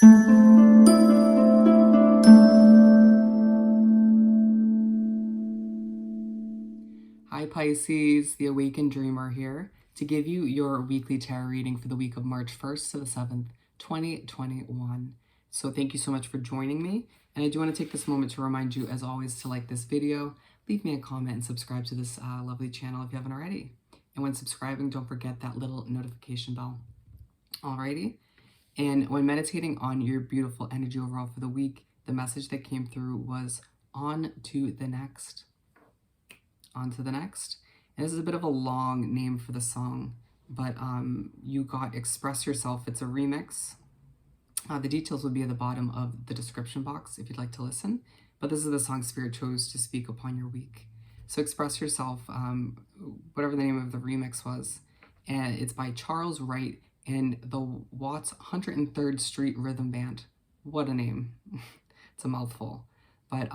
Hi Pisces, the Awakened Dreamer here to give you your weekly tarot reading for the week of March 1st to the 7th, 2021. So thank you so much for joining me. And I do want to take this moment to remind you, as always, to like this video, leave me a comment, and subscribe to this lovely channel if you haven't already. And when subscribing, don't forget that little notification bell. Alrighty? And when meditating on your beautiful energy overall for the week, the message that came through was on to the next. On to the next. And this is a bit of a long name for the song, but you got Express Yourself. It's a remix. The details will be at the bottom of the description box if you'd like to listen. But this is the song Spirit chose to speak upon your week. So Express Yourself, whatever the name of the remix was, and it's by Charles Wright and the Watts 103rd Street Rhythm Band. What a name. It's a mouthful. But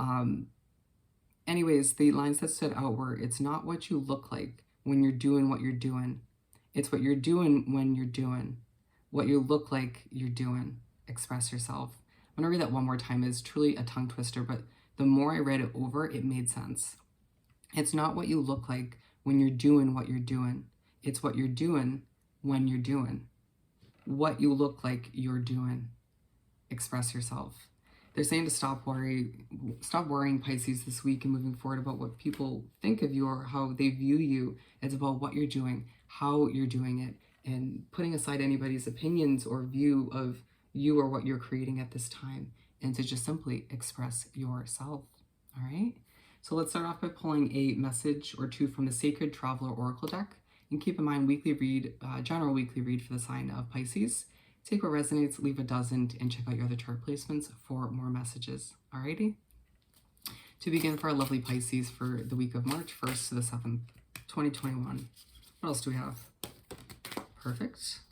anyways, the lines that stood out were, it's not what you look like when you're doing what you're doing. It's what you're doing when you're doing. What you look like you're doing. Express yourself. I'm going to read that one more time. It's truly a tongue twister, but the more I read it over, it made sense. It's not what you look like when you're doing what you're doing. It's what you're doing when you're doing. What you look like you're doing. Express yourself. They're saying to stop worrying, Pisces, this week and moving forward about what people think of you or how they view you. It's about what you're doing, how you're doing it, and putting aside anybody's opinions or view of you or what you're creating at this time, and to just simply express yourself. All right? So let's start off by pulling a message or two from the Sacred Traveler Oracle deck. And keep in mind, weekly read, general weekly read for the sign of Pisces. Take what resonates, leave what doesn't, and check out your other chart placements for more messages. Alrighty? To begin for our lovely Pisces for the week of March 1st to the 7th, 2021. What else do we have? Perfect.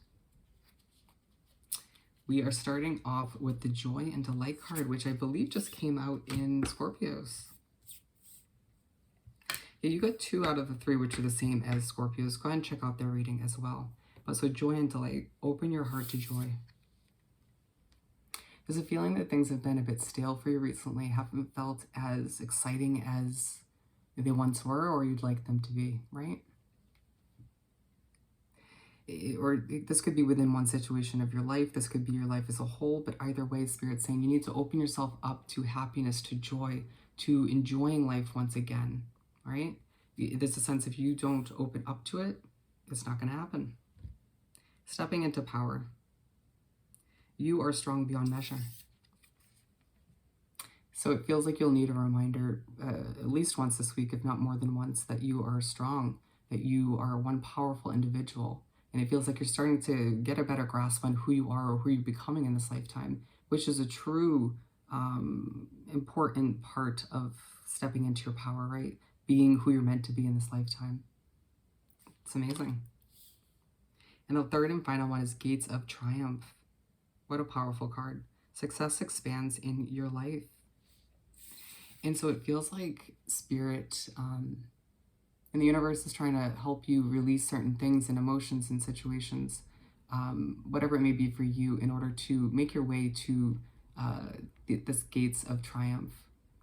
We are starting off with the Joy and Delight card, which I believe just came out in Scorpios. Yeah, you got 2 out of the 3, which are the same as Scorpios. Go ahead and check out their reading as well. But so Joy and Delight, open your heart to joy. There's a feeling that things have been a bit stale for you recently, haven't felt as exciting as they once were or you'd like them to be, right? Or this could be within one situation of your life. This could be your life as a whole. But either way, Spirit's saying you need to open yourself up to happiness, to joy, to enjoying life once again, right? There's a sense if you don't open up to it, it's not going to happen. Stepping into power. You are strong beyond measure. So it feels like you'll need a reminder at least once this week, if not more than once, that you are strong, that you are one powerful individual. And it feels like you're starting to get a better grasp on who you are or who you're becoming in this lifetime, which is a true important part of stepping into your power, right? Being who you're meant to be in this lifetime. It's amazing. And the third and final one is Gates of Triumph. What a powerful card. Success expands in your life. And so it feels like Spirit and the universe is trying to help you release certain things and emotions and situations, whatever it may be for you, in order to make your way to this Gates of Triumph.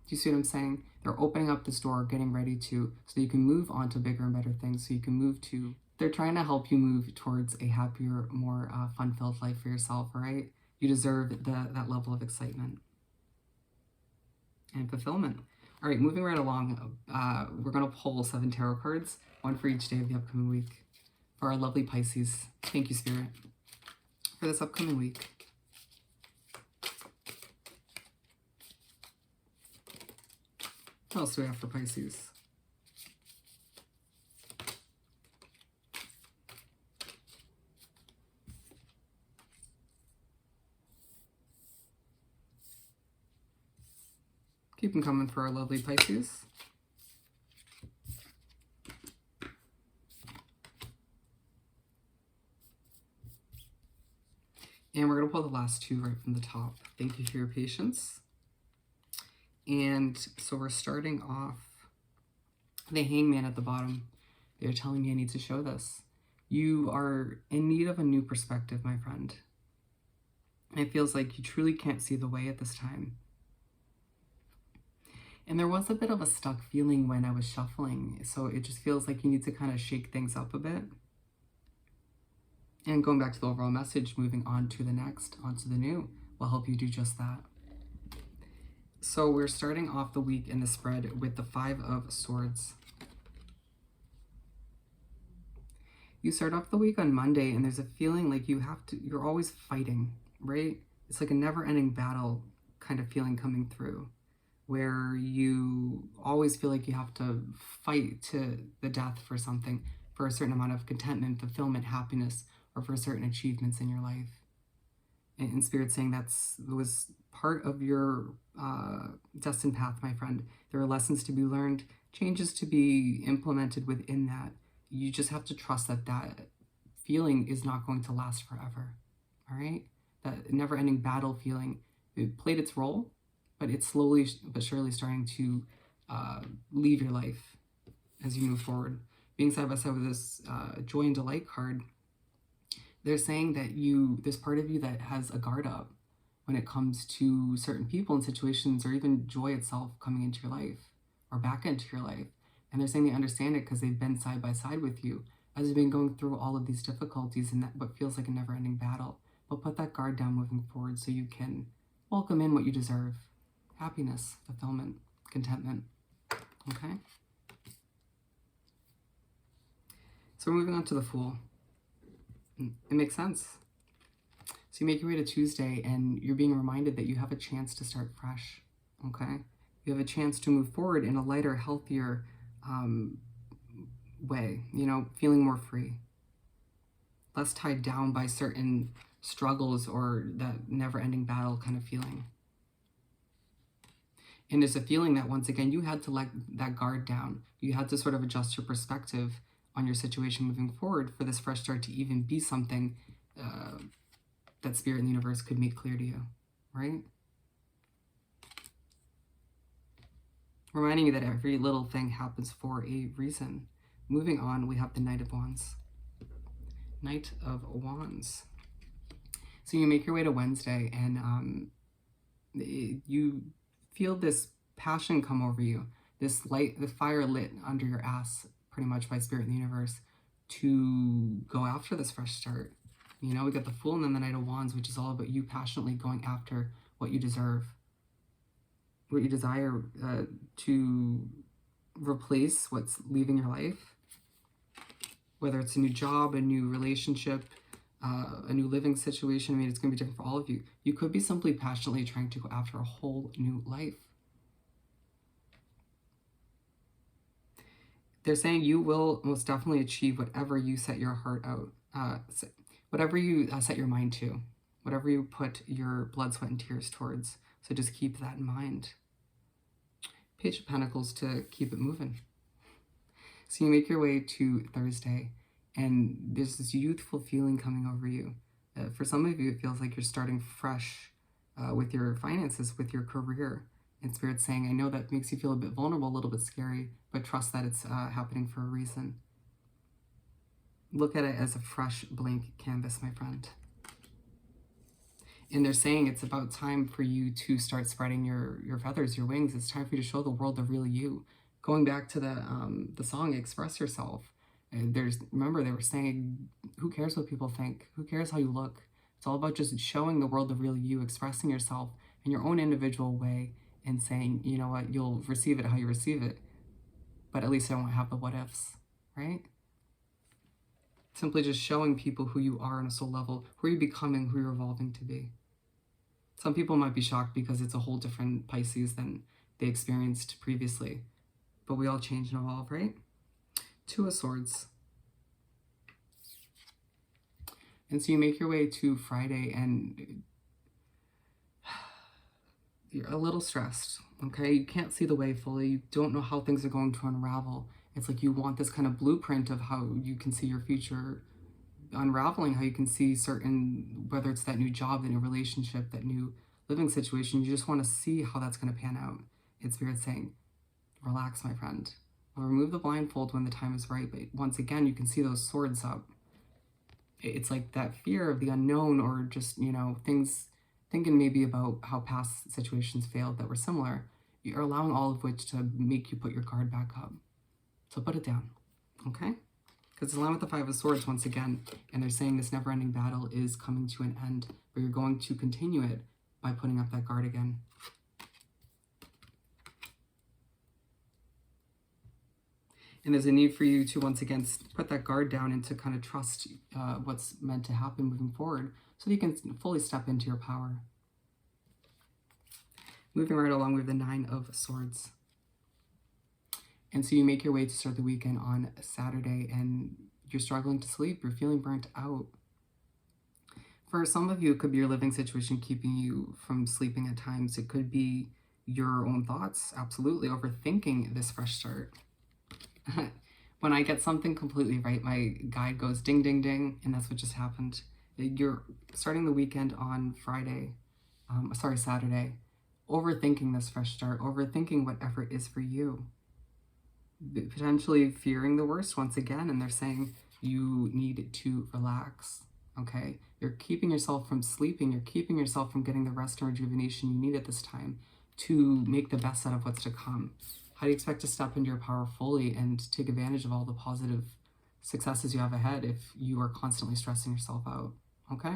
Do you see what I'm saying? They're opening up this door, getting ready to, so you can move on to bigger and better things, so you can move to, they're trying to help you move towards a happier, more fun-filled life for yourself, all right? You deserve that level of excitement and fulfillment. All right, moving right along, we're going to pull 7 tarot cards, one for each day of the upcoming week, for our lovely Pisces. Thank you, Spirit, for this upcoming week. What else do we have for Pisces? Keep them coming for our lovely Pisces. And we're going to pull the last 2 right from the top. Thank you for your patience. And so we're starting off the Hangman at the bottom. They're telling me I need to show this. You are in need of a new perspective, my friend. It feels like you truly can't see the way at this time. And there was a bit of a stuck feeling when I was shuffling, so it just feels like you need to kind of shake things up a bit. And going back to the overall message, moving on to the next, onto the new, will help you do just that. So we're starting off the week in the spread with the Five of Swords. You start off the week on Monday and there's a feeling like you're always fighting, right? It's like a never-ending battle kind of feeling coming through, where you always feel like you have to fight to the death for something, for a certain amount of contentment, fulfillment, happiness, or for certain achievements in your life. And Spirit saying that was part of your destined path, my friend. There are lessons to be learned, changes to be implemented within that. You just have to trust that that feeling is not going to last forever, all right? That never-ending battle feeling, it played its role, but it's slowly but surely starting to leave your life as you move forward. Being side by side with this joy and delight card, they're saying that there's part of you that has a guard up when it comes to certain people and situations, or even joy itself coming into your life or back into your life. And they're saying they understand it because they've been side by side with you as you've been going through all of these difficulties and what feels like a never-ending battle. But put that guard down moving forward so you can welcome in what you deserve. Happiness, fulfillment, contentment. Okay? So we're moving on to the Fool. It makes sense. So you make your way to Tuesday and you're being reminded that you have a chance to start fresh. Okay? You have a chance to move forward in a lighter, healthier way, feeling more free, less tied down by certain struggles or that never-ending battle kind of feeling. And there's a feeling that, once again, you had to let that guard down. You had to sort of adjust your perspective on your situation moving forward for this fresh start to even be something that Spirit and the universe could make clear to you, right? Reminding you that every little thing happens for a reason. Moving on, we have the Knight of Wands. Knight of Wands. So you make your way to Wednesday and you feel this passion come over you, this light, the fire lit under your ass pretty much by Spirit and the universe to go after this fresh start. We got the Fool and then the Knight of Wands, which is all about you passionately going after what you deserve, what you desire to replace what's leaving your life, whether it's a new job, a new relationship, a new living situation. It's going to be different for all of you. You could be simply passionately trying to go after a whole new life. They're saying you will most definitely achieve whatever you set your heart out, whatever you set your mind to, whatever you put your blood, sweat, and tears towards. So just keep that in mind. Page of Pentacles to keep it moving. So you make your way to Thursday, and there's this youthful feeling coming over you. For some of you, it feels like you're starting fresh with your finances, with your career. And Spirit's saying, I know that makes you feel a bit vulnerable, a little bit scary, but trust that it's happening for a reason. Look at it as a fresh, blank canvas, my friend. And they're saying it's about time for you to start spreading your feathers, your wings. It's time for you to show the world the real you. Going back to the song, Express Yourself. Remember, they were saying, who cares what people think? Who cares how you look? It's all about just showing the world the real you, expressing yourself in your own individual way and saying, you know what, you'll receive it how you receive it, but at least I won't have the what ifs, right? Simply just showing people who you are on a soul level, who you're becoming, who you're evolving to be. Some people might be shocked because it's a whole different Pisces than they experienced previously, but we all change and evolve, right? Two of Swords. And so you make your way to Friday and you're a little stressed, okay? You can't see the way fully. You don't know how things are going to unravel. It's like you want this kind of blueprint of how you can see your future unraveling, how you can see certain, whether it's that new job, that new relationship, that new living situation, you just want to see how that's going to pan out. It's Spirit saying, relax, my friend. I'll remove the blindfold when the time is right, but once again, you can see those swords up. It's like that fear of the unknown, or just, things thinking maybe about how past situations failed that were similar, you're allowing all of which to make you put your guard back up. So put it down, okay? Because it's aligned with the Five of Swords once again, and they're saying this never-ending battle is coming to an end, but you're going to continue it by putting up that guard again. And there's a need for you to, once again, put that guard down and to kind of trust what's meant to happen moving forward so that you can fully step into your power. Moving right along with the Nine of Swords. And so you make your way to start the weekend on Saturday and you're struggling to sleep. You're feeling burnt out. For some of you, it could be your living situation keeping you from sleeping at times. It could be your own thoughts, absolutely, overthinking this fresh start. When I get something completely right, my guide goes ding, ding, ding, and that's what just happened. You're starting the weekend on Saturday, overthinking this fresh start, overthinking what effort is for you, potentially fearing the worst once again, and they're saying you need to relax, okay? You're keeping yourself from sleeping, you're keeping yourself from getting the rest and rejuvenation you need at this time to make the best out of what's to come. How do you expect to step into your power fully and take advantage of all the positive successes you have ahead if you are constantly stressing yourself out, okay?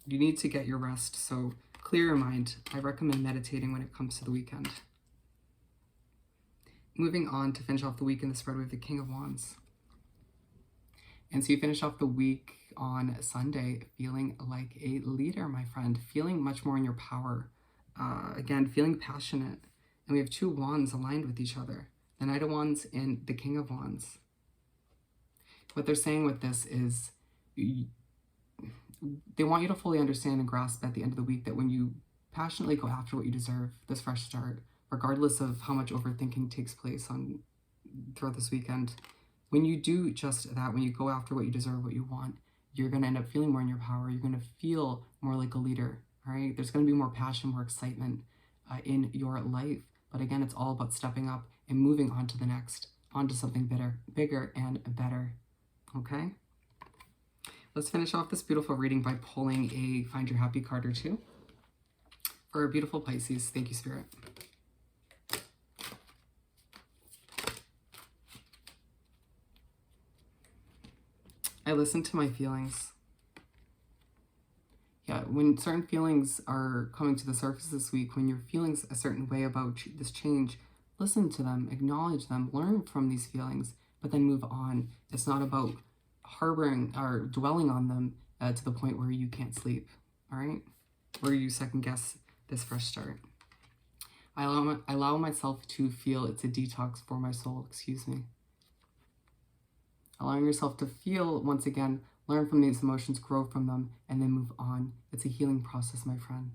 You need to get your rest, so clear your mind. I recommend meditating when it comes to the weekend. Moving on to finish off the week in the spread with the King of Wands. And so you finish off the week on Sunday feeling like a leader, my friend, feeling much more in your power. Again, feeling passionate. And we have two wands aligned with each other, the Knight of Wands and the King of Wands. What they're saying with this is they want you to fully understand and grasp at the end of the week that when you passionately go after what you deserve, this fresh start, regardless of how much overthinking takes place throughout this weekend, when you do just that, when you go after what you deserve, what you want, you're going to end up feeling more in your power. You're going to feel more like a leader, all right? There's going to be more passion, more excitement in your life. But again, it's all about stepping up and moving on to the next, onto something bigger and better, okay? Let's finish off this beautiful reading by pulling a Find Your Happy card or two. For a beautiful Pisces, thank you, Spirit. I listen to my feelings. Yeah, when certain feelings are coming to the surface this week, when you're feeling a certain way about this change, listen to them, acknowledge them, learn from these feelings, but then move on. It's not about harboring or dwelling on them to the point where you can't sleep, all right? Where you second guess this fresh start. I allow myself to feel. It's a detox for my soul, excuse me. Allowing yourself to feel, once again, learn from these emotions, grow from them, and then move on. It's a healing process, my friend.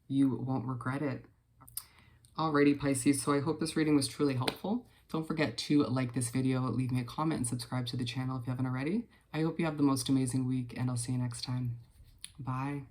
You won't regret it. Alrighty, Pisces, so I hope this reading was truly helpful. Don't forget to like this video, leave me a comment, and subscribe to the channel if you haven't already. I hope you have the most amazing week, and I'll see you next time. Bye.